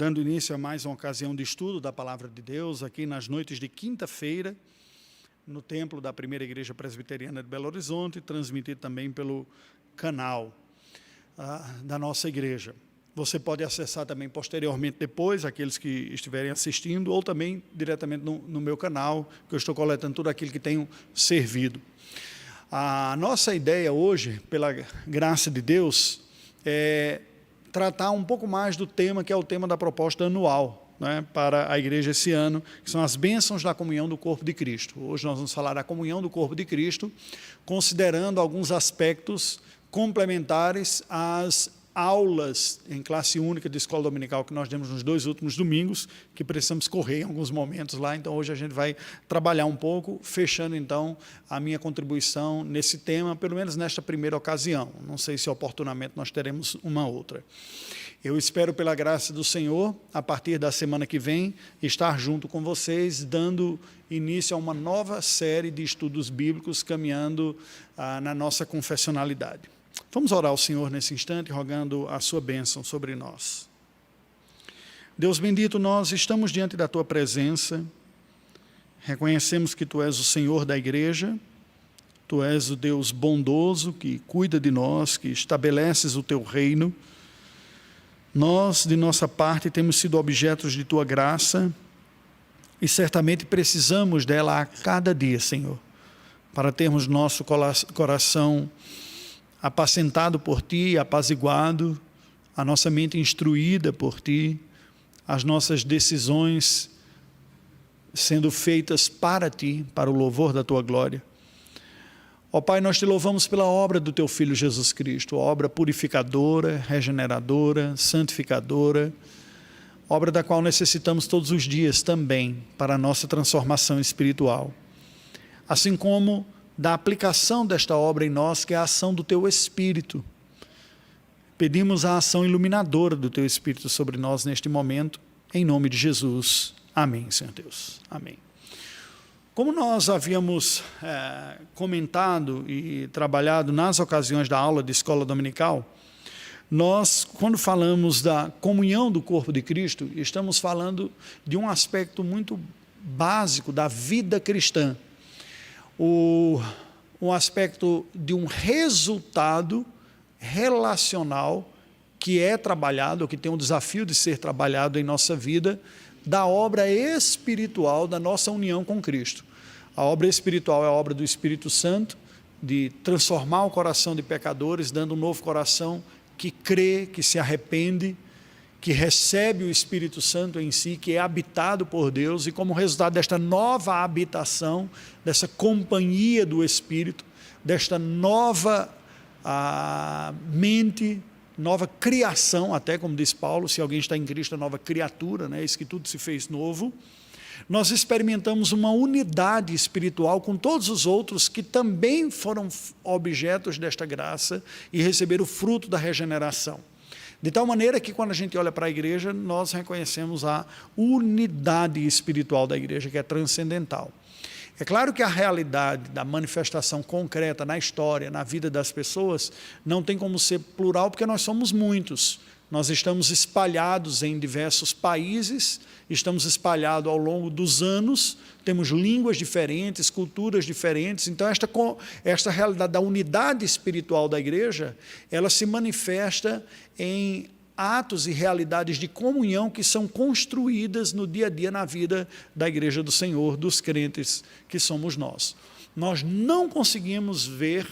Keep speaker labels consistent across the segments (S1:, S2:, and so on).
S1: dando início a mais uma ocasião de estudo da Palavra de Deus, aqui nas noites de quinta-feira, no templo da Primeira Igreja Presbiteriana de Belo Horizonte, transmitido também pelo canal da nossa igreja. Você pode acessar também posteriormente depois, aqueles que estiverem assistindo, ou também diretamente no meu canal, que eu estou coletando tudo aquilo que tenho servido. A nossa ideia hoje, pela graça de Deus, é tratar um pouco mais do tema que é o tema da proposta anual, né, para a igreja esse ano, que são as bênçãos da comunhão do corpo de Cristo. Hoje nós vamos falar da comunhão do corpo de Cristo, considerando alguns aspectos complementares às aulas em classe única de escola dominical que nós demos nos 2 últimos domingos, que precisamos correr em alguns momentos lá, então hoje a gente vai trabalhar um pouco, fechando então a minha contribuição nesse tema, pelo menos nesta primeira ocasião. Não sei se oportunamente nós teremos uma outra. Eu espero, pela graça do Senhor, a partir da semana que vem, estar junto com vocês, dando início a uma nova série de estudos bíblicos, caminhando na nossa confessionalidade. Vamos orar ao Senhor nesse instante, rogando a sua bênção sobre nós. Deus bendito, nós estamos diante da tua presença, reconhecemos que tu és o Senhor da igreja, tu és o Deus bondoso que cuida de nós, que estabeleces o teu reino. Nós, de nossa parte, temos sido objetos de tua graça e certamente precisamos dela a cada dia, Senhor, para termos nosso coração apacentado por ti, apaziguado, a nossa mente instruída por ti, as nossas decisões sendo feitas para ti, para o louvor da tua glória. Ó Pai, nós te louvamos pela obra do teu Filho Jesus Cristo, obra purificadora, regeneradora, santificadora, obra da qual necessitamos todos os dias também para a nossa transformação espiritual. Assim como da aplicação desta obra em nós, que é a ação do teu Espírito. Pedimos a ação iluminadora do teu Espírito sobre nós neste momento, em nome de Jesus. Amém, Senhor Deus. Amém. Como nós havíamos comentado e trabalhado nas ocasiões da aula de escola dominical, nós, quando falamos da comunhão do corpo de Cristo, estamos falando de um aspecto muito básico da vida cristã, um aspecto de um resultado relacional que é trabalhado, que tem um desafio de ser trabalhado em nossa vida, da obra espiritual da nossa união com Cristo. A obra espiritual é a obra do Espírito Santo, de transformar o coração de pecadores, dando um novo coração que crê, que se arrepende, que recebe o Espírito Santo em si, que é habitado por Deus, e como resultado desta nova habitação, dessa companhia do Espírito, desta nova mente, nova criação, até como diz Paulo, se alguém está em Cristo, é nova criatura, né? Isso que tudo se fez novo. Nós experimentamos uma unidade espiritual com todos os outros que também foram objetos desta graça e receberam o fruto da regeneração. De tal maneira que quando a gente olha para a igreja, nós reconhecemos a unidade espiritual da igreja, que é transcendental. É claro que a realidade da manifestação concreta na história, na vida das pessoas, não tem como ser plural, porque nós somos muitos. Nós estamos espalhados em diversos países, estamos espalhados ao longo dos anos, temos línguas diferentes, culturas diferentes. Então, esta realidade da unidade espiritual da igreja, ela se manifesta em atos e realidades de comunhão que são construídas no dia a dia na vida da igreja do Senhor, dos crentes que somos nós. Nós não conseguimos ver,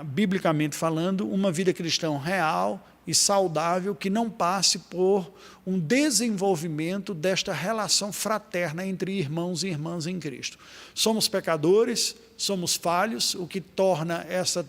S1: biblicamente falando, uma vida cristã real e saudável que não passe por um desenvolvimento desta relação fraterna entre irmãos e irmãs em Cristo. Somos pecadores, somos falhos, o que torna essa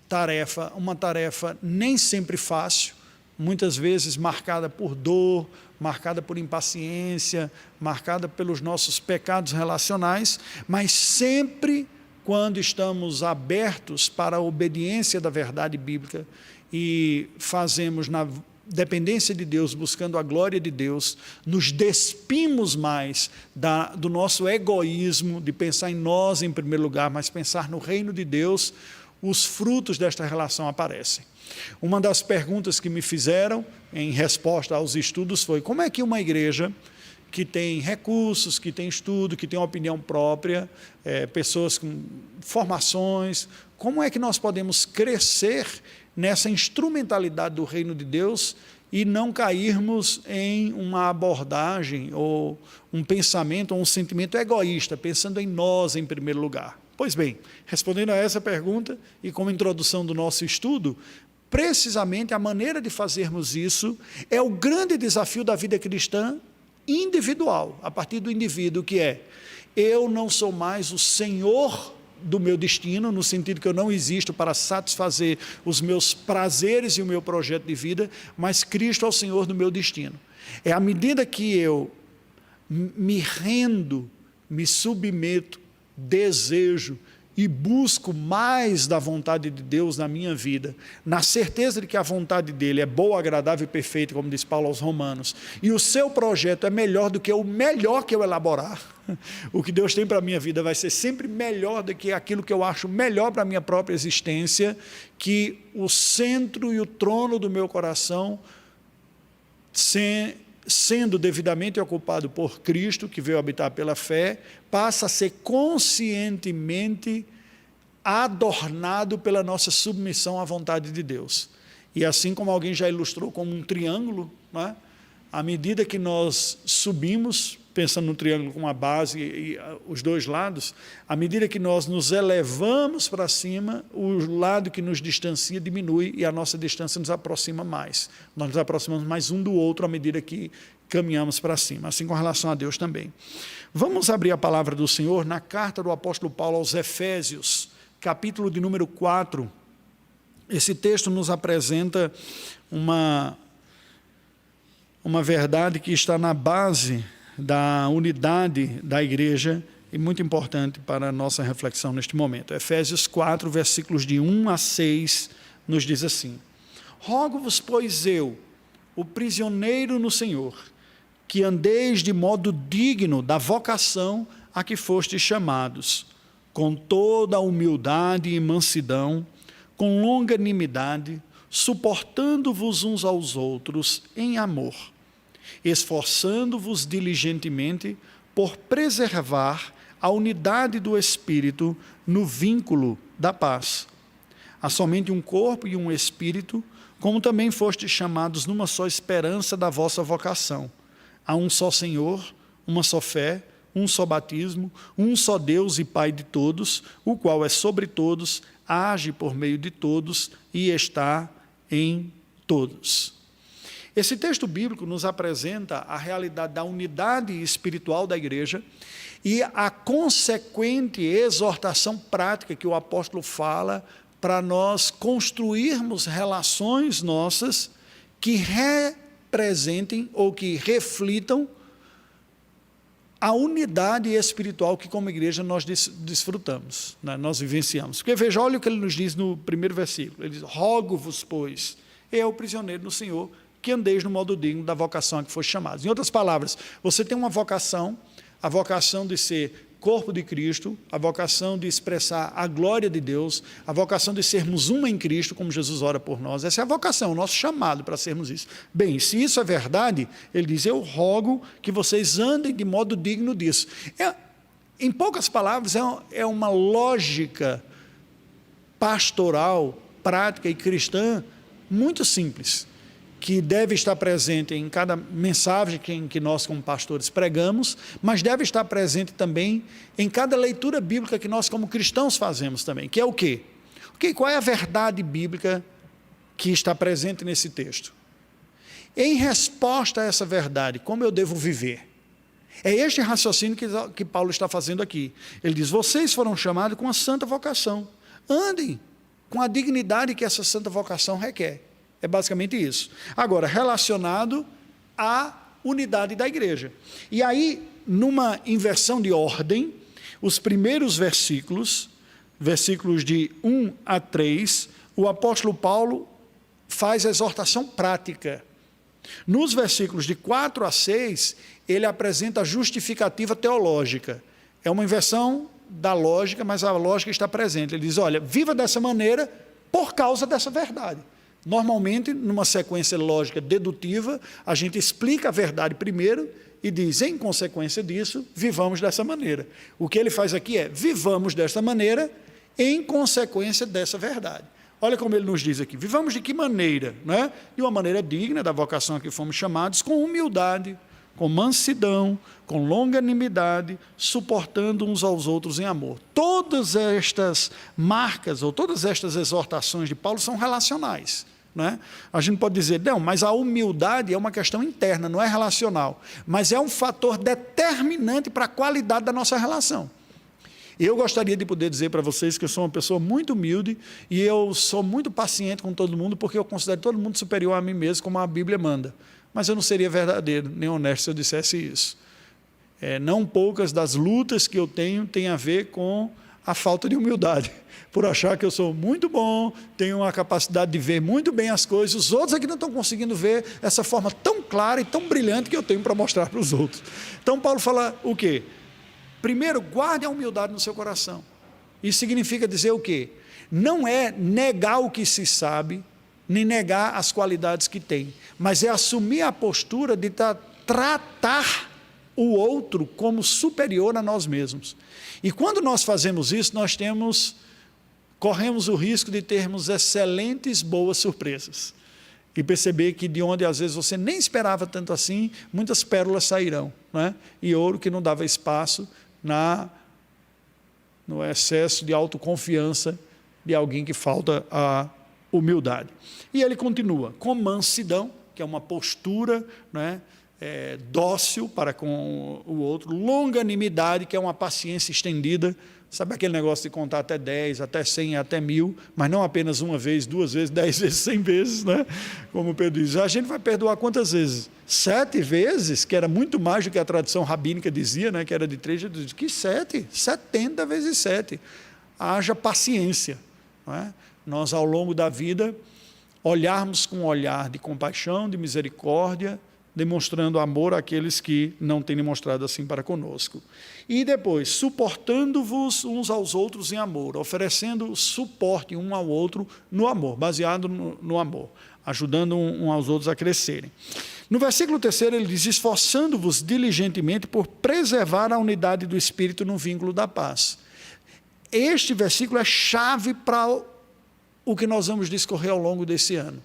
S1: tarefa uma tarefa nem sempre fácil, muitas vezes marcada por dor, marcada por impaciência, marcada pelos nossos pecados relacionais, mas sempre quando estamos abertos para a obediência da verdade bíblica e fazemos na dependência de Deus, buscando a glória de Deus, nos despimos mais do nosso egoísmo, de pensar em nós em primeiro lugar, mas pensar no reino de Deus, os frutos desta relação aparecem. Uma das perguntas que me fizeram em resposta aos estudos foi: como é que uma igreja que tem recursos, que tem estudo, que tem opinião própria, pessoas com formações, como é que nós podemos crescer nessa instrumentalidade do reino de Deus e não cairmos em uma abordagem ou um pensamento ou um sentimento egoísta, pensando em nós em primeiro lugar? Pois bem, respondendo a essa pergunta e como introdução do nosso estudo, precisamente a maneira de fazermos isso é o grande desafio da vida cristã individual, a partir do indivíduo, que é: eu não sou mais o senhor do meu destino, no sentido que eu não existo para satisfazer os meus prazeres e o meu projeto de vida, mas Cristo é o Senhor do meu destino. É à medida que eu me rendo, me submeto, desejo e busco mais da vontade de Deus na minha vida, na certeza de que a vontade dele é boa, agradável e perfeita, como diz Paulo aos Romanos, e o seu projeto é melhor do que o melhor que eu elaborar. O que Deus tem para a minha vida vai ser sempre melhor do que aquilo que eu acho melhor para a minha própria existência, que o centro e o trono do meu coração, sendo devidamente ocupado por Cristo, que veio habitar pela fé, passa a ser conscientemente adornado pela nossa submissão à vontade de Deus. E assim como alguém já ilustrou como um triângulo, não é? À medida que nós subimos, pensando no triângulo com a base e os dois lados, à medida que nós nos elevamos para cima, o lado que nos distancia diminui e a nossa distância nos aproxima mais. Nós nos aproximamos mais um do outro à medida que caminhamos para cima, assim com relação a Deus também. Vamos abrir a palavra do Senhor na carta do apóstolo Paulo aos Efésios, capítulo de número 4, esse texto nos apresenta uma verdade que está na base da unidade da igreja e muito importante para a nossa reflexão neste momento. Efésios 4, versículos de 1 a 6, nos diz assim: Rogo-vos, pois eu, o prisioneiro no Senhor, que andeis de modo digno da vocação a que fostes chamados, com toda a humildade e mansidão, com longanimidade, suportando-vos uns aos outros em amor, esforçando-vos diligentemente por preservar a unidade do Espírito no vínculo da paz. Há somente um corpo e um Espírito, como também fostes chamados numa só esperança da vossa vocação. Há um só Senhor, uma só fé, um só batismo, um só Deus e Pai de todos, o qual é sobre todos, age por meio de todos e está em todos. Esse texto bíblico nos apresenta a realidade da unidade espiritual da igreja e a consequente exortação prática que o apóstolo fala para nós construirmos relações nossas que representem ou que reflitam a unidade espiritual que como igreja nós desfrutamos, né? Nós vivenciamos. Porque veja, olha o que ele nos diz no primeiro versículo. Ele diz: Rogo-vos, pois, eu, prisioneiro no Senhor, que andeis no modo digno da vocação a que foste chamados. Em outras palavras, você tem uma vocação, a vocação de ser corpo de Cristo, a vocação de expressar a glória de Deus, a vocação de sermos uma em Cristo, como Jesus ora por nós. Essa é a vocação, o nosso chamado para sermos isso. Bem, se isso é verdade, ele diz: eu rogo que vocês andem de modo digno disso. Em poucas palavras, é uma lógica pastoral, prática e cristã muito simples, que deve estar presente em cada mensagem que nós, como pastores, pregamos, mas deve estar presente também em cada leitura bíblica que nós, como cristãos, fazemos também, que é o quê? Qual é a verdade bíblica que está presente nesse texto? Em resposta a essa verdade, como eu devo viver? É este raciocínio que Paulo está fazendo aqui. Ele diz: vocês foram chamados com a santa vocação, andem com a dignidade que essa santa vocação requer. É basicamente isso. Agora, relacionado à unidade da igreja. E aí, numa inversão de ordem, os primeiros versículos de 1 a 3, o apóstolo Paulo faz a exortação prática. Nos versículos de 4 a 6, ele apresenta a justificativa teológica. É uma inversão da lógica, mas a lógica está presente. Ele diz: olha, viva dessa maneira por causa dessa verdade. Normalmente, numa sequência lógica dedutiva, a gente explica a verdade primeiro e diz: em consequência disso, vivamos dessa maneira. O que ele faz aqui é: vivamos dessa maneira em consequência dessa verdade. Olha como ele nos diz aqui: vivamos de que maneira? Né? De uma maneira digna da vocação a que fomos chamados, com humildade, com mansidão, com longanimidade, suportando uns aos outros em amor. Todas estas marcas, ou todas estas exortações de Paulo são relacionais. Né? A gente pode dizer: não, mas a humildade é uma questão interna, não é relacional, mas é um fator determinante para a qualidade da nossa relação. Eu gostaria de poder dizer para vocês que eu sou uma pessoa muito humilde e eu sou muito paciente com todo mundo, porque eu considero todo mundo superior a mim mesmo, como a Bíblia manda. Mas eu não seria verdadeiro nem honesto se eu dissesse isso. Não poucas das lutas que eu tenho têm a ver com a falta de humildade, por achar que eu sou muito bom, tenho uma capacidade de ver muito bem as coisas, os outros aqui não estão conseguindo ver essa forma tão clara e tão brilhante que eu tenho para mostrar para os outros. Então Paulo fala o quê? Primeiro, guarde a humildade no seu coração. Isso significa dizer o quê? Não é negar o que se sabe, nem negar as qualidades que tem, mas é assumir a postura de tratar o outro como superior a nós mesmos. E quando nós fazemos isso, nós corremos o risco de termos excelentes, boas surpresas. E perceber que de onde às vezes você nem esperava tanto assim, muitas pérolas sairão, né? E ouro que não dava espaço no excesso de autoconfiança de alguém que falta a humildade. E ele continua: com mansidão, que é uma postura, né, dócil para com o outro; longanimidade, que é uma paciência estendida Sabe aquele negócio de contar até 10, até 100, até 1000, mas não apenas uma vez, 2 vezes, 10 vezes, 100 vezes, né? Como Pedro diz, a gente vai perdoar quantas vezes? 7 vezes, que era muito mais do que a tradição rabínica dizia, né? Que era de 3, Jesus diz, que 7? 70 vezes 7. Haja paciência, não é? Nós, ao longo da vida, olharmos com um olhar de compaixão, de misericórdia, demonstrando amor àqueles que não têm demonstrado assim para conosco. E depois, suportando-vos uns aos outros em amor, oferecendo suporte um ao outro no amor, baseado no amor, ajudando uns aos outros a crescerem. No versículo 3 ele diz, esforçando-vos diligentemente por preservar a unidade do Espírito no vínculo da paz. Este versículo é chave para o que nós vamos discorrer ao longo desse ano.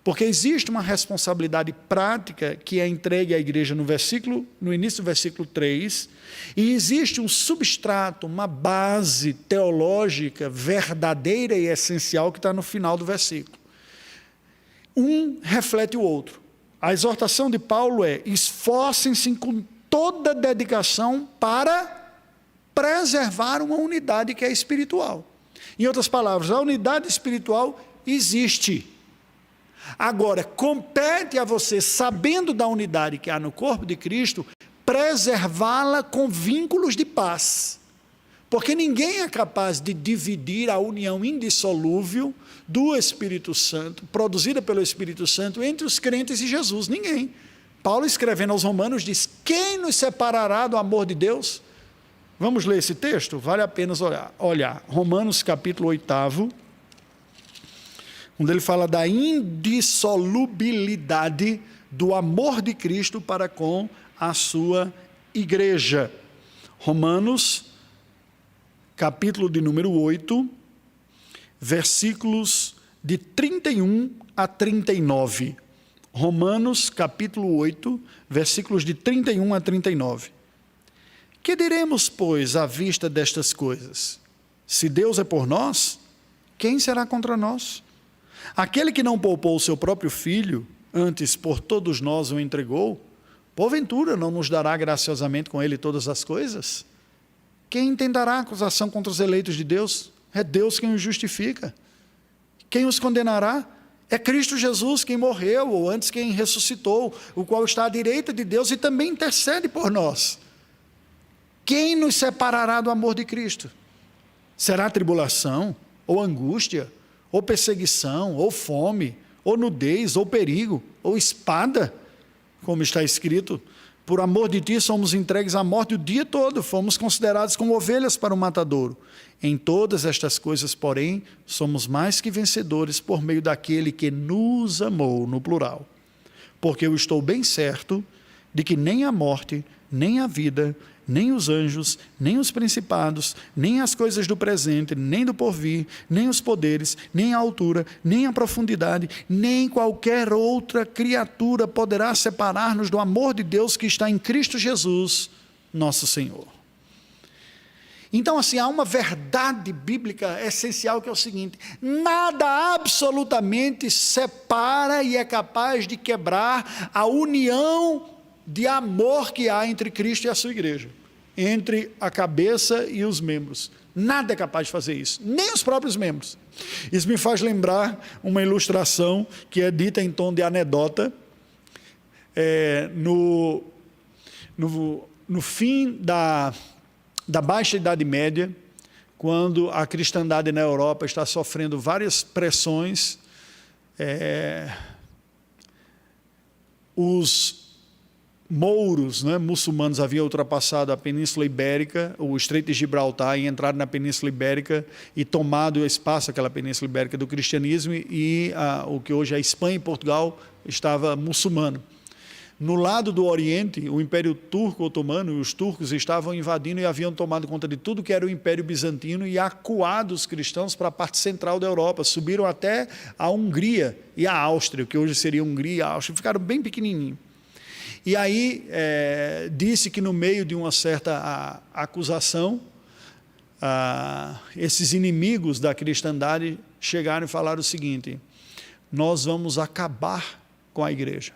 S1: Porque existe uma responsabilidade prática que é entregue à igreja no início do versículo 3, e existe um substrato, uma base teológica verdadeira e essencial que está no final do versículo. Um reflete o outro. A exortação de Paulo é, esforcem-se com toda dedicação para preservar uma unidade que é espiritual. Em outras palavras, a unidade espiritual existe. Agora, compete a você, sabendo da unidade que há no corpo de Cristo, preservá-la com vínculos de paz. Porque ninguém é capaz de dividir a união indissolúvel do Espírito Santo, produzida pelo Espírito Santo, entre os crentes e Jesus. Ninguém. Paulo, escrevendo aos Romanos, diz, quem nos separará do amor de Deus? Vamos ler esse texto? Vale a pena olhar. Romanos capítulo 8, onde ele fala da indissolubilidade do amor de Cristo para com a sua igreja. Romanos, capítulo de número 8, versículos de 31 a 39. Romanos, capítulo 8, versículos de 31 a 39. Que diremos, pois, à vista destas coisas? Se Deus é por nós, quem será contra nós? Aquele que não poupou o seu próprio filho, antes por todos nós o entregou, porventura não nos dará graciosamente com ele todas as coisas? Quem intentará acusação contra os eleitos de Deus? É Deus quem os justifica. Quem os condenará? É Cristo Jesus quem morreu, ou antes quem ressuscitou, o qual está à direita de Deus e também intercede por nós. Quem nos separará do amor de Cristo? Será tribulação, ou angústia, ou perseguição, ou fome, ou nudez, ou perigo, ou espada, como está escrito, por amor de ti somos entregues à morte o dia todo, fomos considerados como ovelhas para o matadouro. Em todas estas coisas, porém, somos mais que vencedores por meio daquele que nos amou, no plural. Porque eu estou bem certo de que nem a morte, nem a vida, nem os anjos, nem os principados, nem as coisas do presente, nem do porvir, nem os poderes, nem a altura, nem a profundidade, nem qualquer outra criatura poderá separar-nos do amor de Deus que está em Cristo Jesus, nosso Senhor. Então, assim, há uma verdade bíblica essencial que é o seguinte: nada absolutamente separa e é capaz de quebrar a união de amor que há entre Cristo e a sua igreja, entre a cabeça e os membros. Nada é capaz de fazer isso, nem os próprios membros. Isso me faz lembrar uma ilustração que é dita em tom de anedota. No fim da Baixa Idade Média, quando a cristandade na Europa está sofrendo várias pressões, os mouros, muçulmanos, haviam ultrapassado a Península Ibérica, o Estreito de Gibraltar, e entrado na Península Ibérica e tomado o espaço, aquela Península Ibérica, do cristianismo, e o que hoje é Espanha e Portugal estava muçulmano. No lado do Oriente, o Império Turco Otomano e os turcos estavam invadindo e haviam tomado conta de tudo que era o Império Bizantino e acuado os cristãos para a parte central da Europa. Subiram até a Hungria e a Áustria, o que hoje seria Hungria e a Áustria, ficaram bem pequenininhos. E aí disse que no meio de uma certa acusação, esses inimigos da cristandade chegaram e falaram o seguinte: nós vamos acabar com a igreja.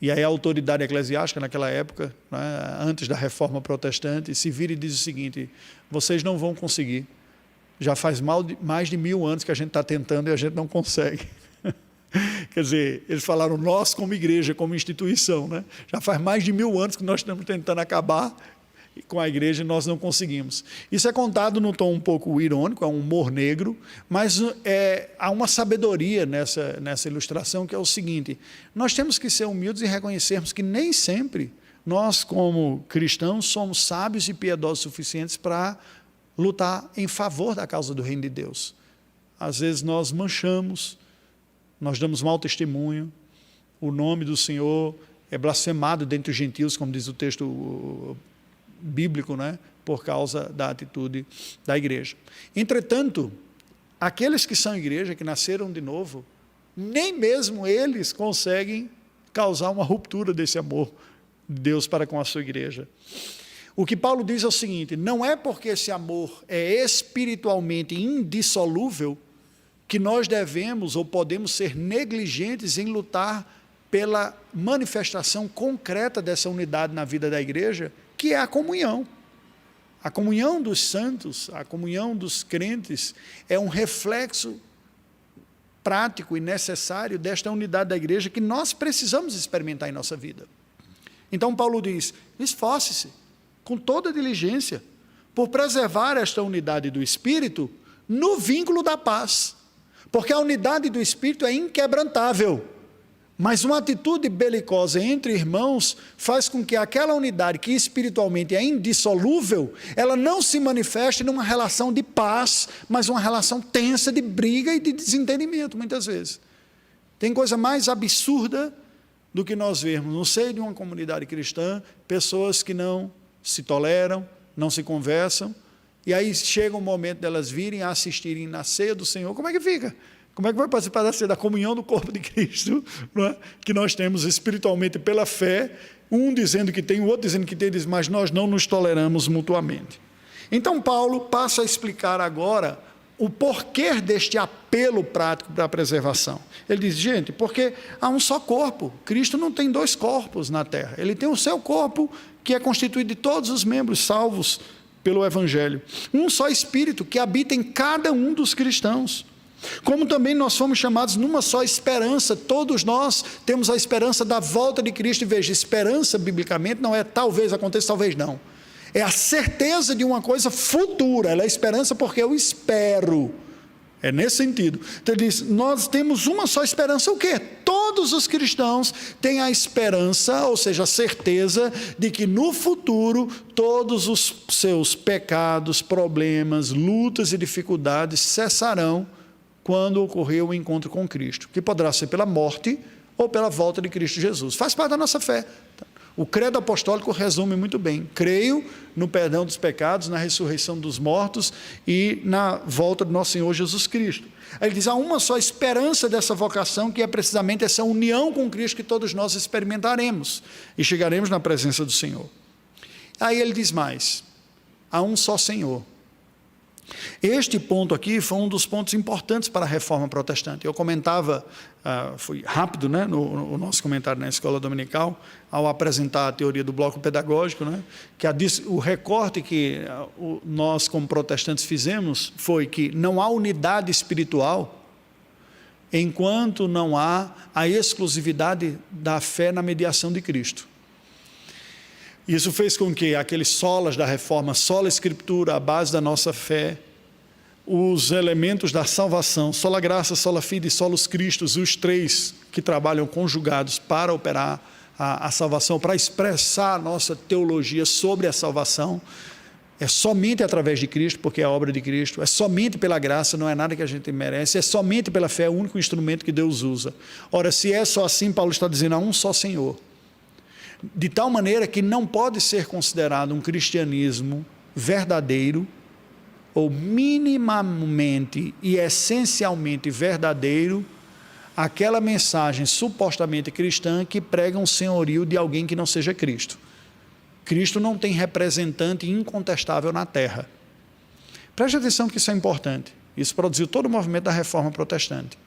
S1: E aí a autoridade eclesiástica naquela época, né, antes da reforma protestante, se vira e diz o seguinte: vocês não vão conseguir. Já faz mais de 1000 anos que a gente está tentando e a gente não consegue. Quer dizer, eles falaram nós como igreja, como instituição, né? Já faz mais de 1000 anos que nós estamos tentando acabar com a igreja e nós não conseguimos. Isso é contado num tom um pouco irônico, é um humor negro, mas há uma sabedoria nessa ilustração, que é o seguinte: nós temos que ser humildes e reconhecermos que nem sempre nós, como cristãos, somos sábios e piedosos suficientes para lutar em favor da causa do reino de Deus. Às vezes nós manchamos, nós damos mau testemunho, o nome do Senhor é blasfemado dentre os gentios, como diz o texto bíblico, né, por causa da atitude da igreja. Entretanto, aqueles que são igreja, que nasceram de novo, nem mesmo eles conseguem causar uma ruptura desse amor de Deus para com a sua igreja. O que Paulo diz é o seguinte: não é porque esse amor é espiritualmente indissolúvel que nós devemos ou podemos ser negligentes em lutar pela manifestação concreta dessa unidade na vida da igreja, que é a comunhão. A comunhão dos santos, a comunhão dos crentes, é um reflexo prático e necessário desta unidade da igreja que nós precisamos experimentar em nossa vida. Então Paulo diz: esforce-se com toda diligência por preservar esta unidade do Espírito no vínculo da paz, porque a unidade do Espírito é inquebrantável. Mas uma atitude belicosa entre irmãos faz com que aquela unidade que espiritualmente é indissolúvel, ela não se manifeste numa relação de paz, mas uma relação tensa de briga e de desentendimento, muitas vezes. Tem coisa mais absurda do que nós vermos no seio de uma comunidade cristã, pessoas que não se toleram, não se conversam, e aí chega o momento delas virem a assistirem na ceia do Senhor. Como é que fica? Como é que vai participar da ceia, da comunhão do corpo de Cristo, não é? Que nós temos espiritualmente pela fé, um dizendo que tem, o outro dizendo que tem, mas nós não nos toleramos mutuamente. Então Paulo passa a explicar agora o porquê deste apelo prático para a preservação. Ele diz: gente, porque há um só corpo. Cristo não tem 2 corpos na terra. Ele tem o seu corpo, que é constituído de todos os membros salvos pelo Evangelho. Um só Espírito que habita em cada um dos cristãos. Como também nós fomos chamados numa só esperança, todos nós temos a esperança da volta de Cristo. E veja, esperança biblicamente não é talvez aconteça, talvez não. É a certeza de uma coisa futura, ela é esperança porque eu espero. É nesse sentido. Então ele diz: nós temos uma só esperança. O quê? Todos os cristãos têm a esperança, ou seja, a certeza de que no futuro todos os seus pecados, problemas, lutas e dificuldades cessarão quando ocorrer o encontro com Cristo, que poderá ser pela morte ou pela volta de Cristo Jesus. Faz parte da nossa fé. O credo apostólico resume muito bem: creio no perdão dos pecados, na ressurreição dos mortos e na volta do nosso Senhor Jesus Cristo. Aí ele diz: há uma só esperança dessa vocação, que é precisamente essa união com Cristo que todos nós experimentaremos e chegaremos na presença do Senhor. Aí ele diz mais: há um só Senhor. Este ponto aqui foi um dos pontos importantes para a reforma protestante. Eu comentava, foi rápido, né, no nosso comentário na escola dominical, ao apresentar a teoria do bloco pedagógico, né, que o recorte que nós como protestantes fizemos foi que não há unidade espiritual enquanto não há a exclusividade da fé na mediação de Cristo. Isso fez com que aqueles solas da reforma, sola escritura, a base da nossa fé, os elementos da salvação, sola graça, sola fide e solos Christus, os 3 que trabalham conjugados para operar a salvação, para expressar a nossa teologia sobre a salvação, é somente através de Cristo, porque é a obra de Cristo, é somente pela graça, não é nada que a gente merece, é somente pela fé, é o único instrumento que Deus usa. Ora, se é só assim, Paulo está dizendo: há um só Senhor. De tal maneira que não pode ser considerado um cristianismo verdadeiro, ou minimamente e essencialmente verdadeiro, aquela mensagem supostamente cristã que prega um senhorio de alguém que não seja Cristo. Cristo não tem representante incontestável na terra. Preste atenção que isso é importante. Isso produziu todo o movimento da reforma protestante.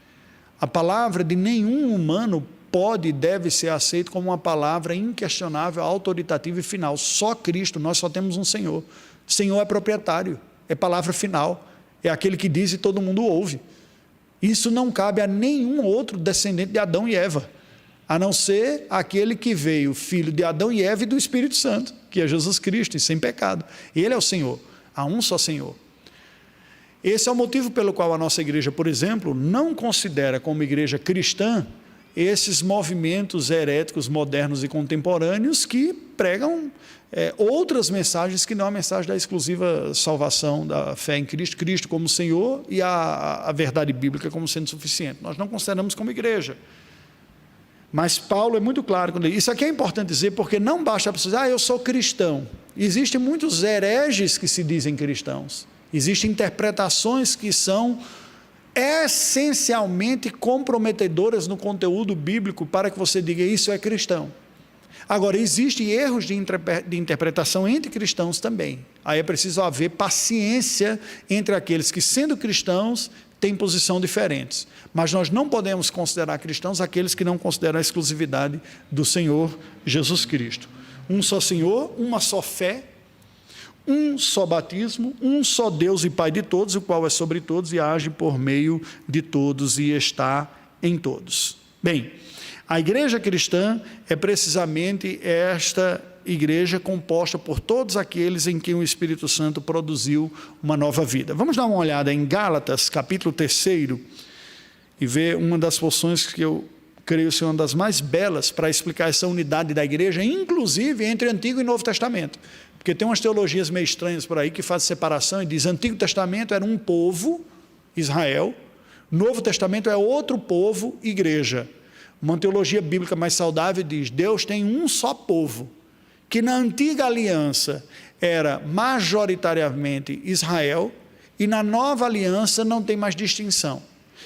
S1: A palavra de nenhum humano pode e deve ser aceito como uma palavra inquestionável, autoritativa e final. Só Cristo, nós só temos um Senhor. Senhor é proprietário, é palavra final, é aquele que diz e todo mundo ouve. Isso não cabe a nenhum outro descendente de Adão e Eva, a não ser aquele que veio, filho de Adão e Eva e do Espírito Santo, que é Jesus Cristo, e sem pecado. Ele é o Senhor, há um só Senhor. Esse é o motivo pelo qual a nossa igreja, por exemplo, não considera como igreja cristã esses movimentos heréticos modernos e contemporâneos que pregam outras mensagens que não a mensagem da exclusiva salvação, da fé em Cristo, Cristo como Senhor e a verdade bíblica como sendo suficiente. Nós não consideramos como igreja. Mas Paulo é muito claro quando ele diz, isso aqui é importante dizer, porque não basta a pessoa dizer, eu sou cristão. Existem muitos hereges que se dizem cristãos. Existem interpretações que são essencialmente comprometedoras no conteúdo bíblico para que você diga, isso é cristão. Agora, existem erros de interpretação entre cristãos também. Aí é preciso haver paciência entre aqueles que, sendo cristãos, têm posição diferentes. Mas nós não podemos considerar cristãos aqueles que não consideram a exclusividade do Senhor Jesus Cristo. Um só Senhor, uma só fé, um só batismo, um só Deus e Pai de todos, o qual é sobre todos e age por meio de todos e está em todos. Bem, a igreja cristã é precisamente esta igreja composta por todos aqueles em quem o Espírito Santo produziu uma nova vida. Vamos dar uma olhada em Gálatas, capítulo 3, e ver uma das porções que eu creio ser uma das mais belas para explicar essa unidade da igreja, inclusive entre Antigo e Novo Testamento. Porque tem umas teologias meio estranhas por aí que fazem separação e diz, Antigo Testamento era um povo, Israel, Novo Testamento é outro povo, igreja. Uma teologia bíblica mais saudável diz, Deus tem um só povo, que na antiga aliança era majoritariamente Israel, e na nova aliança não tem mais distinção.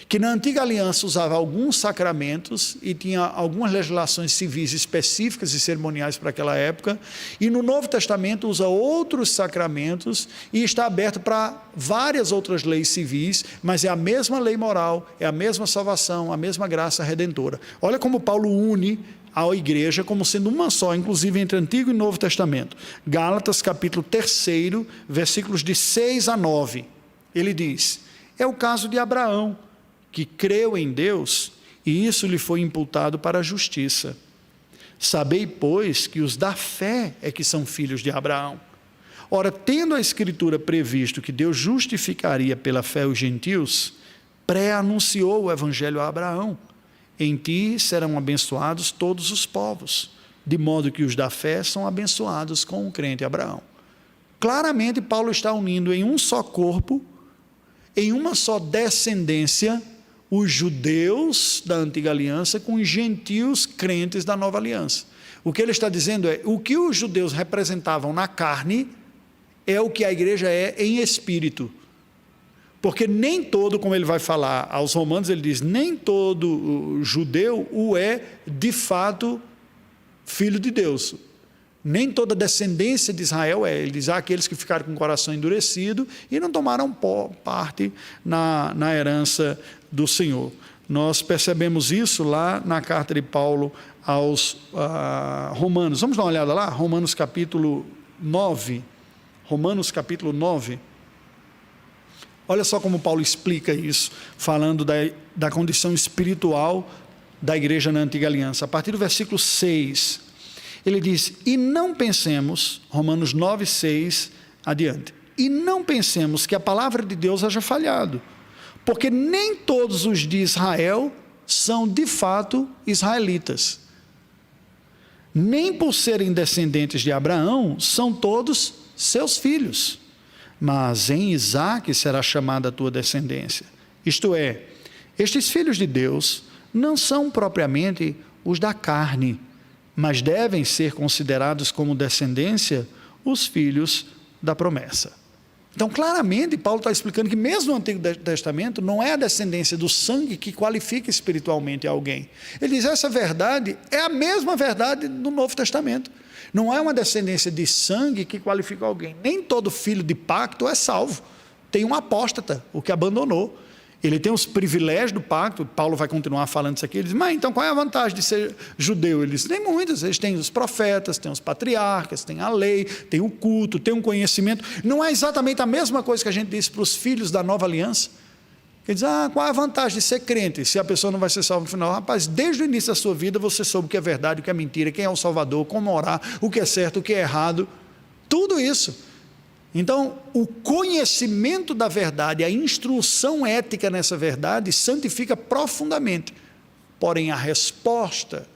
S1: Que na antiga aliança usava alguns sacramentos e tinha algumas legislações civis específicas e cerimoniais para aquela época, e no Novo Testamento usa outros sacramentos e está aberto para várias outras leis civis, mas é a mesma lei moral, é a mesma salvação, a mesma graça redentora. Olha como Paulo une a igreja como sendo uma só, inclusive entre Antigo e Novo Testamento. Gálatas capítulo 3, versículos de 6 a 9, ele diz, é o caso de Abraão, que creu em Deus, e isso lhe foi imputado para a justiça. Sabei, pois, que os da fé é que são filhos de Abraão. Ora, tendo a Escritura previsto que Deus justificaria pela fé os gentios, pré-anunciou o Evangelho a Abraão, em ti serão abençoados todos os povos, de modo que os da fé são abençoados com o crente Abraão. Claramente, Paulo está unindo em um só corpo, em uma só descendência, os judeus da antiga aliança com os gentios crentes da nova aliança. O que ele está dizendo é, o que os judeus representavam na carne, é o que a igreja é em espírito. Porque nem todo, como ele vai falar aos romanos, ele diz, nem todo judeu o é de fato filho de Deus. Nem toda descendência de Israel é. Ele diz, aqueles que ficaram com o coração endurecido e não tomaram parte na herança do Senhor. Nós percebemos isso lá na carta de Paulo aos Romanos. Vamos dar uma olhada lá? Romanos capítulo 9. Romanos capítulo 9. Olha só como Paulo explica isso, falando da condição espiritual da igreja na antiga aliança. A partir do versículo 6, ele diz, e não pensemos, Romanos 9, 6, adiante, e não pensemos que a palavra de Deus haja falhado, porque nem todos os de Israel são de fato israelitas. Nem por serem descendentes de Abraão, são todos seus filhos. Mas em Isaque será chamada a tua descendência. Isto é, estes filhos de Deus não são propriamente os da carne, mas devem ser considerados como descendência os filhos da promessa. Então, claramente, Paulo está explicando que mesmo no Antigo Testamento, não é a descendência do sangue que qualifica espiritualmente alguém. Ele diz, essa verdade é a mesma verdade do Novo Testamento. Não é uma descendência de sangue que qualifica alguém. Nem todo filho de pacto é salvo. Tem um apóstata, o que abandonou. Ele tem os privilégios do pacto. Paulo vai continuar falando isso aqui. Ele diz, mas então qual é a vantagem de ser judeu? Ele diz, tem muitas. Eles têm os profetas, têm os patriarcas, têm a lei, tem o culto, tem um conhecimento. Não é exatamente a mesma coisa que a gente disse para os filhos da nova aliança. Ele diz, qual é a vantagem de ser crente, se a pessoa não vai ser salva no final? Rapaz, desde o início da sua vida você soube o que é verdade, o que é mentira, quem é o Salvador, como orar, o que é certo, o que é errado, tudo isso. Então, o conhecimento da verdade, a instrução ética nessa verdade, santifica profundamente. Porém, a resposta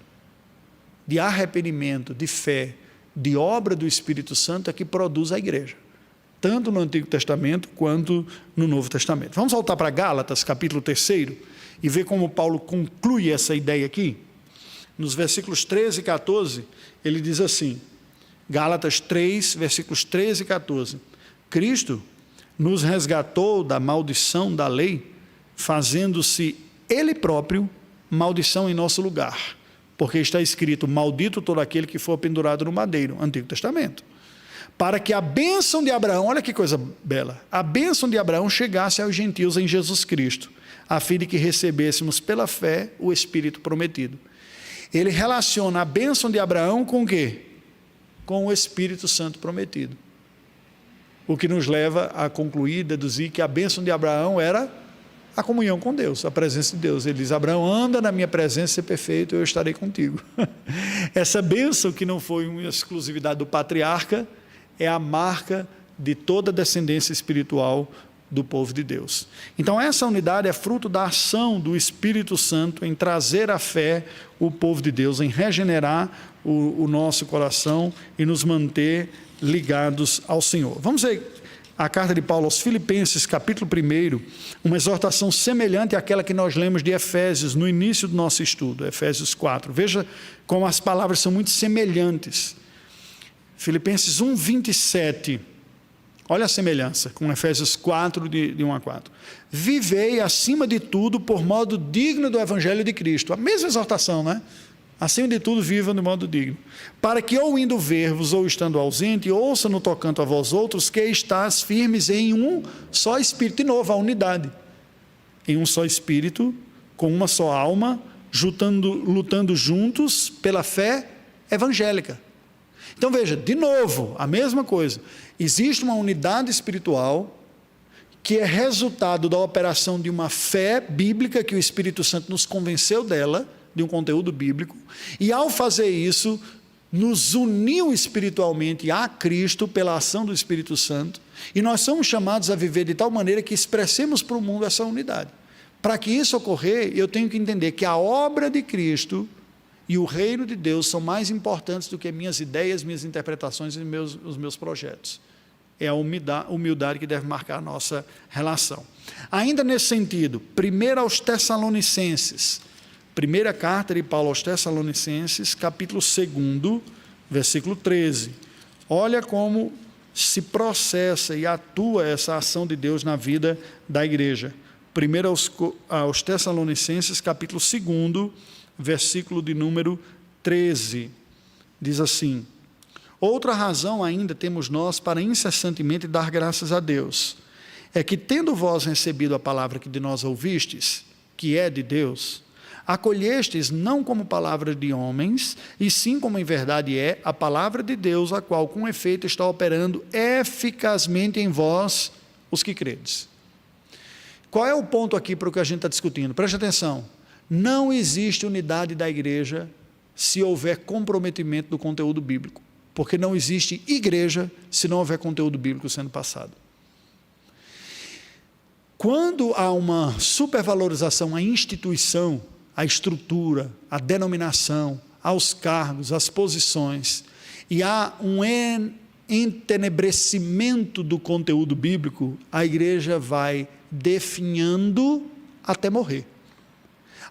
S1: de arrependimento, de fé, de obra do Espírito Santo é que produz a igreja, tanto no Antigo Testamento quanto no Novo Testamento. Vamos voltar para Gálatas, capítulo 3, e ver como Paulo conclui essa ideia aqui. Nos versículos 13 e 14, ele diz assim, Gálatas 3, versículos 13 e 14, Cristo nos resgatou da maldição da lei, fazendo-se Ele próprio maldição em nosso lugar, porque está escrito, maldito todo aquele que for pendurado no madeiro, Antigo Testamento, para que a bênção de Abraão, olha que coisa bela, a bênção de Abraão chegasse aos gentios em Jesus Cristo, a fim de que recebêssemos pela fé o Espírito prometido. Ele relaciona a bênção de Abraão com o quê? Com o Espírito Santo prometido. O que nos leva a concluir, deduzir que a bênção de Abraão era a comunhão com Deus, a presença de Deus. Ele diz, Abraão, anda na minha presença, ser perfeito, eu estarei contigo. Essa bênção, que não foi uma exclusividade do patriarca, é a marca de toda a descendência espiritual do povo de Deus. Então, essa unidade é fruto da ação do Espírito Santo em trazer à fé o povo de Deus, em regenerar o nosso coração e nos manter ligados ao Senhor. Vamos ver a carta de Paulo aos Filipenses, capítulo 1, uma exortação semelhante àquela que nós lemos de Efésios no início do nosso estudo, Efésios 4. Veja como as palavras são muito semelhantes. Filipenses 1, 27. Olha a semelhança com Efésios 4, de 1 a 4. Vivei acima de tudo por modo digno do Evangelho de Cristo. A mesma exortação, né? Acima de tudo, vivam de modo digno. Para que ou indo ver-vos, ou estando ausente, ouça no tocante a vós outros, que estás firmes em um só Espírito. De novo, a unidade. Em um só Espírito, com uma só alma, lutando juntos pela fé evangélica. Então veja, de novo, a mesma coisa. Existe uma unidade espiritual que é resultado da operação de uma fé bíblica que o Espírito Santo nos convenceu dela, de um conteúdo bíblico, e ao fazer isso, nos uniu espiritualmente a Cristo pela ação do Espírito Santo, e nós somos chamados a viver de tal maneira que expressemos para o mundo essa unidade. Para que isso ocorrer, eu tenho que entender que a obra de Cristo e o reino de Deus são mais importantes do que minhas ideias, minhas interpretações e os meus projetos. É a humildade que deve marcar a nossa relação. Ainda nesse sentido, 1 aos Tessalonicenses, primeira carta de Paulo aos Tessalonicenses, capítulo 2, versículo 13. Olha como se processa e atua essa ação de Deus na vida da igreja. 1 aos Tessalonicenses, capítulo 2, versículo de número 13. Diz assim, outra razão ainda temos nós para incessantemente dar graças a Deus, é que tendo vós recebido a palavra que de nós ouvistes, que é de Deus, acolhestes não como palavra de homens, e sim como em verdade é a palavra de Deus, a qual com efeito está operando eficazmente em vós, os que credes. Qual é o ponto aqui para o que a gente está discutindo? Preste atenção, não existe unidade da igreja se houver comprometimento do conteúdo bíblico, porque não existe igreja se não houver conteúdo bíblico sendo passado. Quando há uma supervalorização à instituição, à estrutura, à denominação, aos cargos, às posições, e há um entenebrecimento do conteúdo bíblico, a igreja vai definhando até morrer.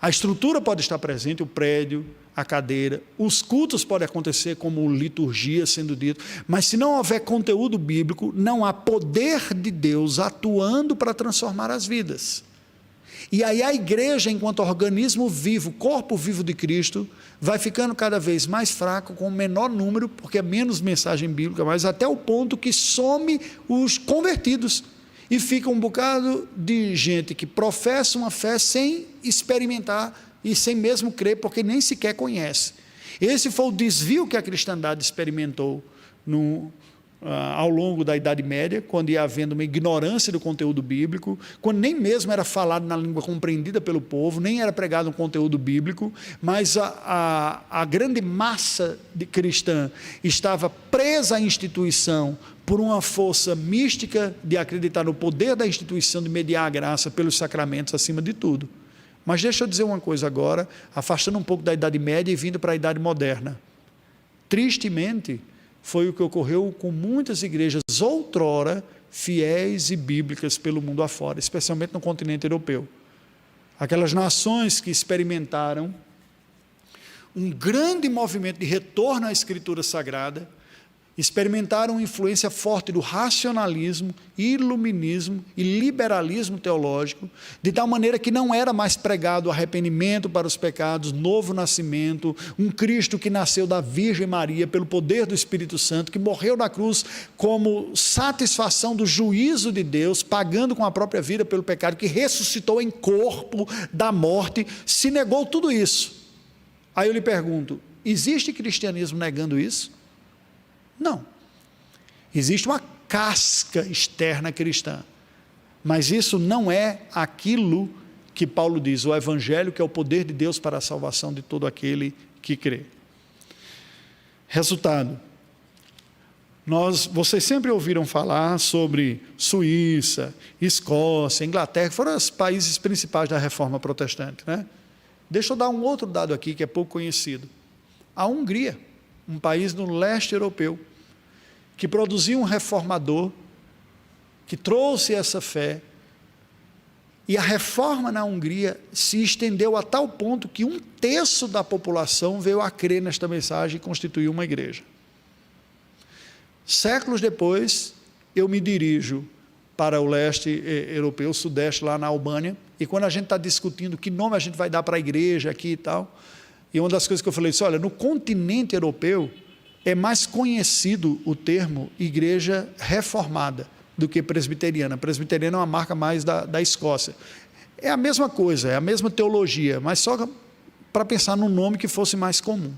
S1: A estrutura pode estar presente, o prédio, a cadeira, os cultos podem acontecer como liturgia sendo dito, mas se não houver conteúdo bíblico, não há poder de Deus atuando para transformar as vidas. E aí a igreja, enquanto organismo vivo, corpo vivo de Cristo, vai ficando cada vez mais fraco, com menor número, porque é menos mensagem bíblica, mas até o ponto que some os convertidos. e fica um bocado de gente que professa uma fé sem experimentar e sem mesmo crer, porque nem sequer conhece. Esse foi o desvio que a cristandade experimentou ao longo da Idade Média, quando ia havendo uma ignorância do conteúdo bíblico, quando nem mesmo era falado na língua compreendida pelo povo, nem era pregado um conteúdo bíblico, mas a grande massa cristã estava presa à instituição por uma força mística de acreditar no poder da instituição de mediar a graça pelos sacramentos acima de tudo. Mas deixa eu dizer uma coisa agora, afastando um pouco da Idade Média e vindo para a Idade Moderna. Tristemente, foi o que ocorreu com muitas igrejas outrora fiéis e bíblicas pelo mundo afora, especialmente no continente europeu. Aquelas nações que experimentaram um grande movimento de retorno à Escritura Sagrada, experimentaram influência forte do racionalismo, iluminismo e liberalismo teológico, de tal maneira que não era mais pregado arrependimento para os pecados, novo nascimento, um Cristo que nasceu da Virgem Maria pelo poder do Espírito Santo, que morreu na cruz como satisfação do juízo de Deus, pagando com a própria vida pelo pecado, que ressuscitou em corpo da morte, se negou tudo isso. Aí eu lhe pergunto, existe cristianismo negando isso? Não. Existe uma casca externa cristã, mas isso não é aquilo que Paulo diz, o Evangelho, que é o poder de Deus para a salvação de todo aquele que crê. Resultado, vocês sempre ouviram falar sobre Suíça, Escócia, Inglaterra, que foram os países principais da Reforma Protestante, né? Deixa eu dar um outro dado aqui que é pouco conhecido. A Hungria, um país no leste europeu, que produziu um reformador, que trouxe essa fé, e a reforma na Hungria se estendeu a tal ponto que 1/3 da população veio a crer nesta mensagem e constituiu uma igreja. Séculos depois, eu me dirijo para o leste europeu, o sudeste, lá na Albânia, e quando a gente está discutindo que nome a gente vai dar para a igreja aqui e tal, e uma das coisas que eu falei, olha, no continente europeu, é mais conhecido o termo igreja reformada do que presbiteriana. Presbiteriana é uma marca mais da Escócia. É a mesma coisa, é a mesma teologia, mas só para pensar num nome que fosse mais comum.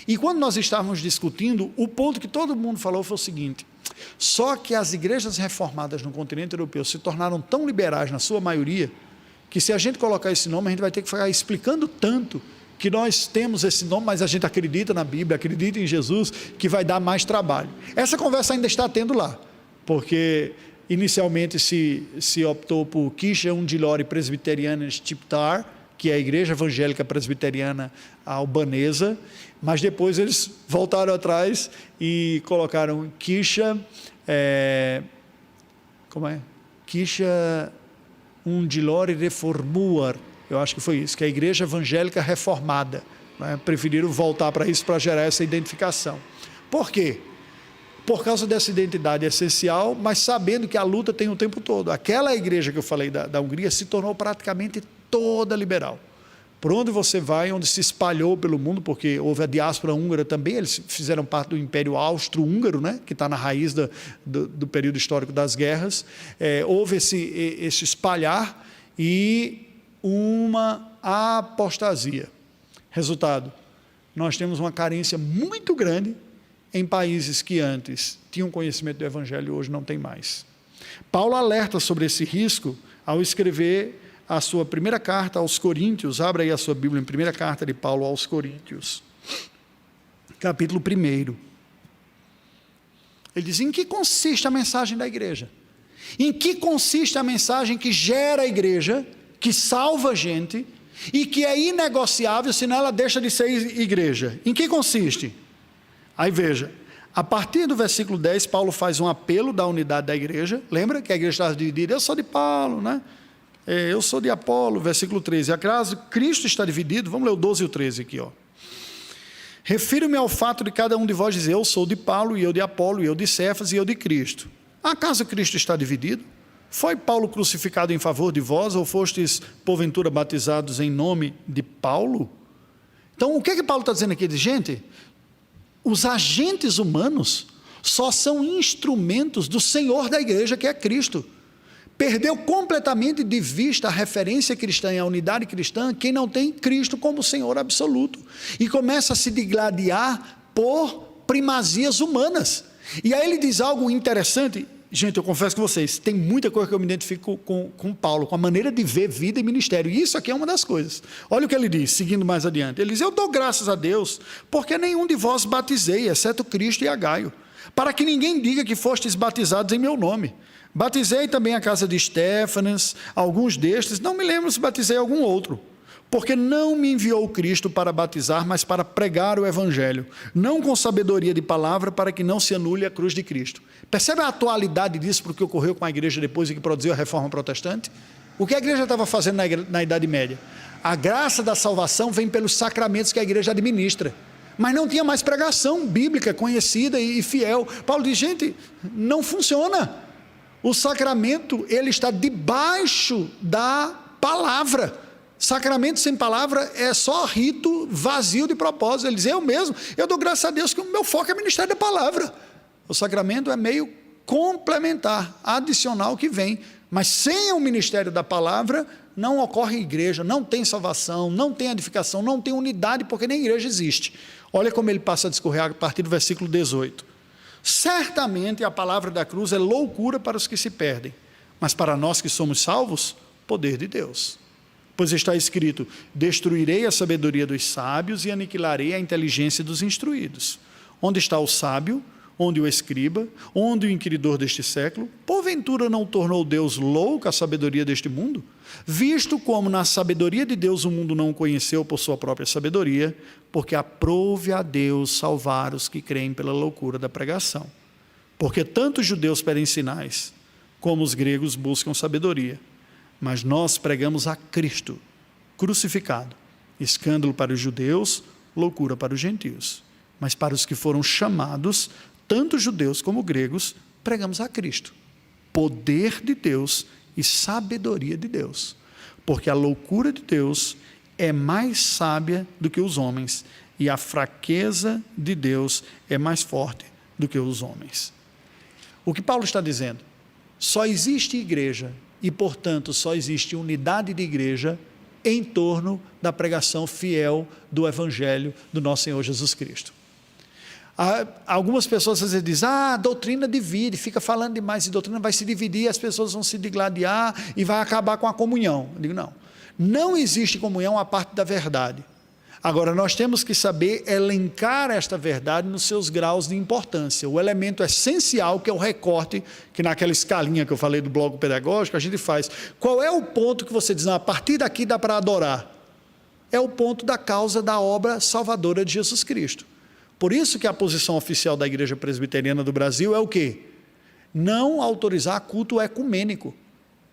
S1: E quando nós estávamos discutindo, o ponto que todo mundo falou foi o seguinte, só que as igrejas reformadas no continente europeu se tornaram tão liberais na sua maioria, que se a gente colocar esse nome, a gente vai ter que ficar explicando tanto que nós temos esse nome, mas a gente acredita na Bíblia, acredita em Jesus, que vai dar mais trabalho. Essa conversa ainda está tendo lá, porque inicialmente se optou por Kisha Undilori Presbyterian Stiptar, que é a Igreja Evangélica Presbiteriana Albanesa, mas depois eles voltaram atrás e colocaram Kisha, Kisha Undilori Reformuar, eu acho que foi isso, que é a Igreja Evangélica Reformada, né? Preferiram voltar para isso, para gerar essa identificação. Por quê? Por causa dessa identidade essencial, mas sabendo que a luta tem o tempo todo. Aquela igreja que eu falei da Hungria se tornou praticamente toda liberal. Por onde você vai, onde se espalhou pelo mundo, porque houve a diáspora húngara também, eles fizeram parte do Império Austro-Húngaro, né, que está na raiz do período histórico das guerras, houve esse espalhar e uma apostasia. Resultado, nós temos uma carência muito grande em países que antes tinham conhecimento do Evangelho e hoje não tem mais. Paulo alerta sobre esse risco ao escrever a sua primeira carta aos Coríntios. Abra aí a sua Bíblia em primeira carta de Paulo aos Coríntios, capítulo 1. Ele diz, em que consiste a mensagem da igreja? Em que consiste a mensagem que gera a igreja, que salva a gente e que é inegociável, senão ela deixa de ser igreja? Em que consiste? Aí veja, a partir do versículo 10, Paulo faz um apelo da unidade da igreja. Lembra que a igreja está dividida? Eu sou de Paulo, né? Eu sou de Apolo, versículo 13. Acaso Cristo está dividido? Vamos ler o 12 e o 13 aqui, ó. Refiro-me ao fato de cada um de vós dizer, eu sou de Paulo, e eu de Apolo, e eu de Cefas, e eu de Cristo. Acaso Cristo está dividido? Foi Paulo crucificado em favor de vós, ou fostes, porventura, batizados em nome de Paulo? Então, o que Paulo está dizendo aqui? Ele diz, gente, os agentes humanos só são instrumentos do Senhor da igreja, que é Cristo. Perdeu completamente de vista a referência cristã e a unidade cristã, quem não tem Cristo como Senhor absoluto. E começa a se digladiar por primazias humanas. E aí ele diz algo interessante. Gente, eu confesso com vocês, tem muita coisa que eu me identifico com Paulo, com a maneira de ver vida e ministério. E isso aqui é uma das coisas. Olha o que ele diz, seguindo mais adiante. Ele diz, eu dou graças a Deus, porque nenhum de vós batizei, exceto Cristo e a Gaio, para que ninguém diga que fostes batizados em meu nome. Batizei também a casa de Estéfanas, alguns destes, não me lembro se batizei algum outro. Porque não me enviou Cristo para batizar, mas para pregar o Evangelho, não com sabedoria de palavra, para que não se anule a cruz de Cristo. Percebe a atualidade disso para o que ocorreu com a igreja depois e que produziu a reforma protestante? O que a igreja estava fazendo na Idade Média? A graça da salvação vem pelos sacramentos que a igreja administra, mas não tinha mais pregação bíblica conhecida e fiel. Paulo diz, gente, não funciona. O sacramento, ele está debaixo da palavra. Sacramento sem palavra é só rito vazio de propósito. Ele diz, eu dou graças a Deus que o meu foco é ministério da palavra. O sacramento é meio complementar, adicional que vem, mas sem o ministério da palavra não ocorre igreja, não tem salvação, não tem edificação, não tem unidade, porque nem igreja existe. Olha como ele passa a discorrer a partir do versículo 18. Certamente a palavra da cruz é loucura para os que se perdem, mas para nós que somos salvos, poder de Deus. Pois está escrito, destruirei a sabedoria dos sábios e aniquilarei a inteligência dos instruídos. Onde está o sábio? Onde o escriba? Onde o inquiridor deste século? Porventura não tornou Deus louca a sabedoria deste mundo? Visto como na sabedoria de Deus o mundo não o conheceu por sua própria sabedoria, porque aprouve a Deus salvar os que creem pela loucura da pregação. Porque tanto os judeus pedem sinais, como os gregos buscam sabedoria. Mas nós pregamos a Cristo, crucificado, escândalo para os judeus, loucura para os gentios. Mas para os que foram chamados, tanto judeus como gregos, pregamos a Cristo, poder de Deus e sabedoria de Deus. Porque a loucura de Deus é mais sábia do que os homens, e a fraqueza de Deus é mais forte do que os homens. O que Paulo está dizendo? Só existe igreja, e, portanto, só existe unidade de igreja em torno da pregação fiel do Evangelho do nosso Senhor Jesus Cristo. Algumas pessoas às vezes dizem, a doutrina divide, fica falando demais de doutrina, vai se dividir, as pessoas vão se digladiar e vai acabar com a comunhão. Eu digo, não existe comunhão à parte da verdade. Agora, nós temos que saber elencar esta verdade nos seus graus de importância. O elemento essencial, que é o recorte, que naquela escalinha que eu falei do bloco pedagógico, a gente faz. Qual é o ponto que você diz, a partir daqui dá para adorar? É o ponto da causa da obra salvadora de Jesus Cristo. Por isso que a posição oficial da Igreja Presbiteriana do Brasil é o quê? Não autorizar culto ecumênico.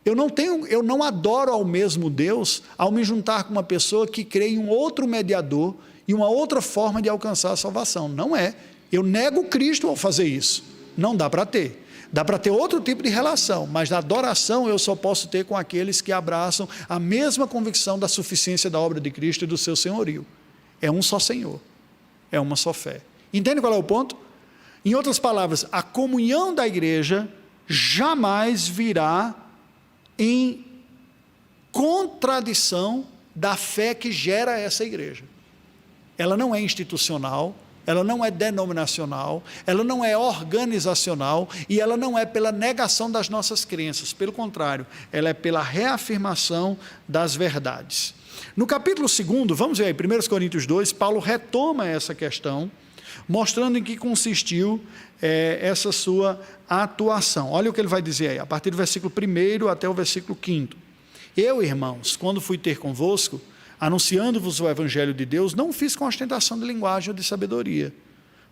S1: Eu não adoro ao mesmo Deus ao me juntar com uma pessoa que crê em um outro mediador e uma outra forma de alcançar a salvação. Não é. Eu nego Cristo ao fazer isso. Não dá para ter. Dá para ter outro tipo de relação, mas a adoração eu só posso ter com aqueles que abraçam a mesma convicção da suficiência da obra de Cristo e do seu senhorio. É um só Senhor. É uma só fé. Entende qual é o ponto? Em outras palavras, a comunhão da igreja jamais virá em contradição da fé que gera essa igreja. Ela não é institucional, ela não é denominacional, ela não é organizacional e ela não é pela negação das nossas crenças. Pelo contrário, ela é pela reafirmação das verdades. No capítulo 2, vamos ver aí, 1 Coríntios 2, Paulo retoma essa questão, mostrando em que consistiu essa sua atuação. Olha o que ele vai dizer aí, a partir do versículo 1 até o versículo 5. Eu, irmãos, quando fui ter convosco, anunciando-vos o Evangelho de Deus, não fiz com ostentação de linguagem ou de sabedoria,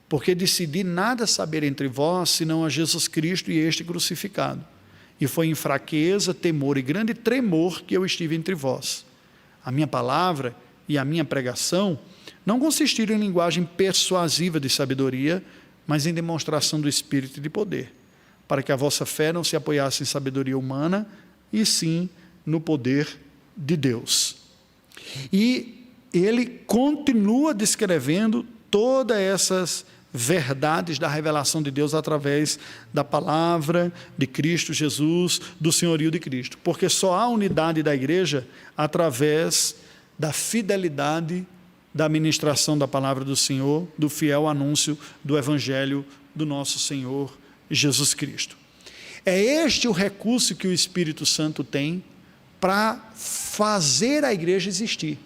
S1: porque decidi nada saber entre vós, senão a Jesus Cristo e este crucificado. E foi em fraqueza, temor e grande tremor que eu estive entre vós. A minha palavra e a minha pregação não consistiram em linguagem persuasiva de sabedoria, mas em demonstração do Espírito e de poder, para que a vossa fé não se apoiasse em sabedoria humana, e sim no poder de Deus. E ele continua descrevendo todas essas verdades da revelação de Deus através da palavra de Cristo Jesus, do senhorio de Cristo. Porque só há unidade da igreja através da fidelidade da ministração da palavra do Senhor, do fiel anúncio do evangelho do nosso Senhor Jesus Cristo. É este o recurso que o Espírito Santo tem para fazer a igreja existir.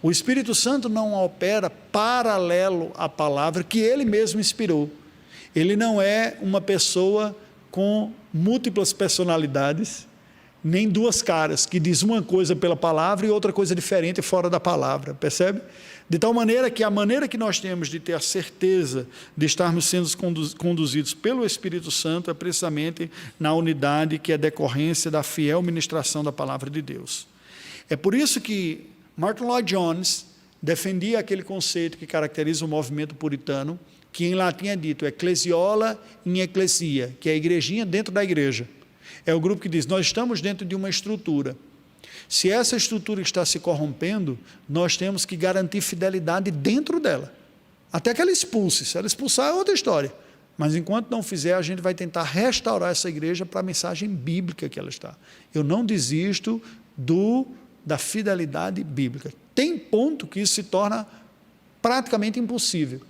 S1: O Espírito Santo não opera paralelo à palavra que ele mesmo inspirou. Ele não é uma pessoa com múltiplas personalidades, nem duas caras, que diz uma coisa pela palavra e outra coisa diferente fora da palavra, percebe? De tal maneira que a maneira que nós temos de ter a certeza de estarmos sendo conduzidos pelo Espírito Santo é precisamente na unidade que é decorrência da fiel ministração da palavra de Deus. É por isso que Martin Lloyd-Jones defendia aquele conceito que caracteriza o movimento puritano, que em latim é dito ecclesiola in ecclesia, que é a igrejinha dentro da igreja. É o grupo que diz, nós estamos dentro de uma estrutura. Se essa estrutura está se corrompendo, nós temos que garantir fidelidade dentro dela, até que ela expulse. Se ela expulsar é outra história, mas enquanto não fizer, a gente vai tentar restaurar essa igreja para a mensagem bíblica que ela está. Eu não desisto da fidelidade bíblica. Tem ponto que isso se torna praticamente impossível,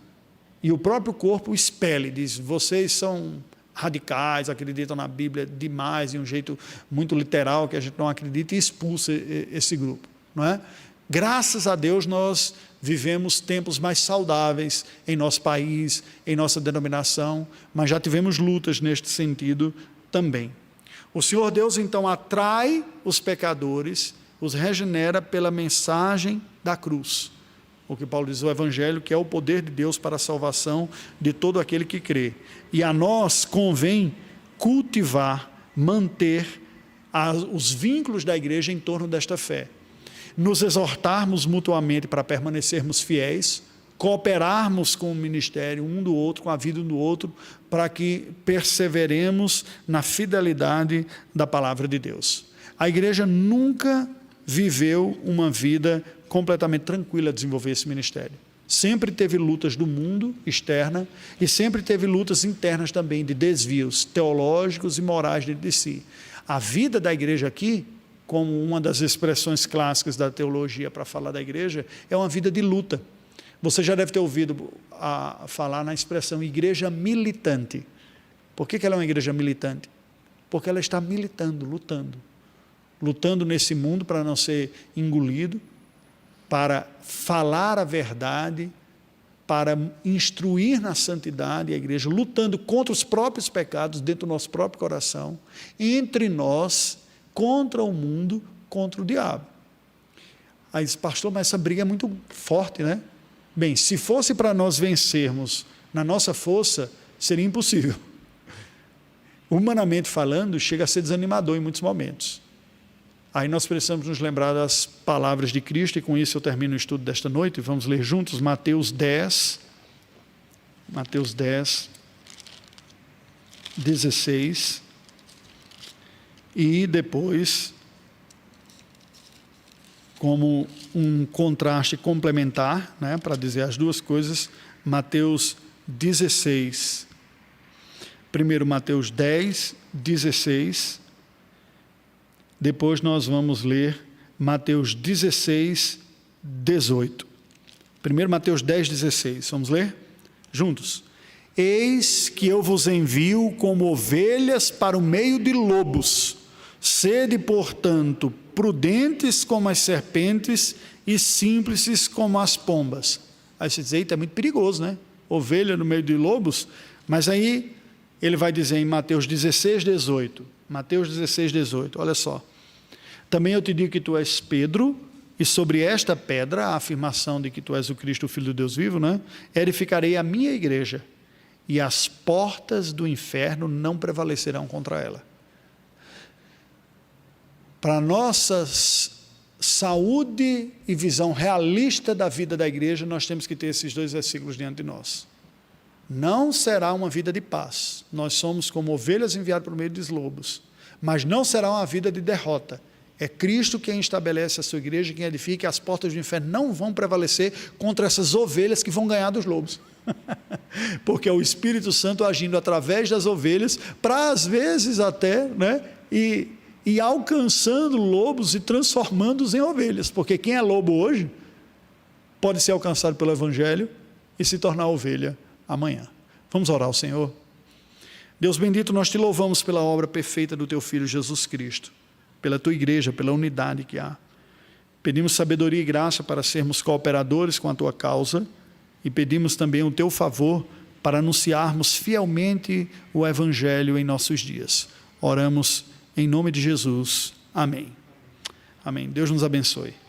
S1: e o próprio corpo expele, diz, vocês são radicais, acreditam na Bíblia demais, de um jeito muito literal, que a gente não acredita, e expulsa esse grupo, não é? Graças a Deus nós vivemos tempos mais saudáveis em nosso país, em nossa denominação, mas já tivemos lutas neste sentido também. O Senhor Deus então atrai os pecadores, os regenera pela mensagem da cruz, o que Paulo diz, o evangelho, que é o poder de Deus para a salvação de todo aquele que crê. E a nós convém cultivar, manter os vínculos da igreja em torno desta fé, nos exortarmos mutuamente para permanecermos fiéis, cooperarmos com o ministério um do outro, com a vida um do outro, para que perseveremos na fidelidade da palavra de Deus. A igreja nunca viveu uma vida completamente tranquila a desenvolver esse ministério. Sempre teve lutas do mundo externa e sempre teve lutas internas também, de desvios teológicos e morais dentro de si. A vida da igreja aqui, como uma das expressões clássicas da teologia para falar da igreja, é uma vida de luta. Você já deve ter ouvido falar na expressão igreja militante. Por que ela é uma igreja militante? Porque ela está militando, lutando nesse mundo para não ser engolido, para falar a verdade, para instruir na santidade a igreja, lutando contra os próprios pecados dentro do nosso próprio coração, entre nós, contra o mundo, contra o diabo. Aí diz, pastor, mas essa briga é muito forte, né? Bem, se fosse para nós vencermos na nossa força, seria impossível. Humanamente falando, chega a ser desanimador em muitos momentos. Aí nós precisamos nos lembrar das palavras de Cristo, e com isso eu termino o estudo desta noite. Vamos ler juntos Mateus 10, 16, e depois, como um contraste complementar, né, para dizer as duas coisas, Mateus 16, primeiro Mateus 10, 16, depois nós vamos ler Mateus 16, 18. Primeiro Mateus 10, 16. Vamos ler? Juntos. Eis que eu vos envio como ovelhas para o meio de lobos. Sede, portanto, prudentes como as serpentes e simples como as pombas. Aí você diz, eita, é muito perigoso, né? Ovelha no meio de lobos. Mas aí ele vai dizer em Mateus 16, 18. Mateus 16, 18, olha só. Também eu te digo que tu és Pedro, e sobre esta pedra, a afirmação de que tu és o Cristo, o Filho do Deus vivo, né? Edificarei a minha igreja, e as portas do inferno não prevalecerão contra ela. Para nossa saúde e visão realista da vida da igreja, nós temos que ter esses dois versículos diante de nós. Não será uma vida de paz. Nós somos como ovelhas enviadas por meio dos lobos. Mas não será uma vida de derrota. É Cristo quem estabelece a sua igreja, quem edifica, e as portas do inferno não vão prevalecer contra essas ovelhas que vão ganhar dos lobos. Porque é o Espírito Santo agindo através das ovelhas, para às vezes até, né, e alcançando lobos e transformando-os em ovelhas, porque quem é lobo hoje pode ser alcançado pelo Evangelho e se tornar ovelha amanhã. Vamos orar ao Senhor? Deus bendito, nós te louvamos pela obra perfeita do teu Filho Jesus Cristo, pela tua igreja, pela unidade que há. Pedimos sabedoria e graça para sermos cooperadores com a tua causa e pedimos também o teu favor para anunciarmos fielmente o Evangelho em nossos dias. Oramos em nome de Jesus. Amém. Amém. Deus nos abençoe.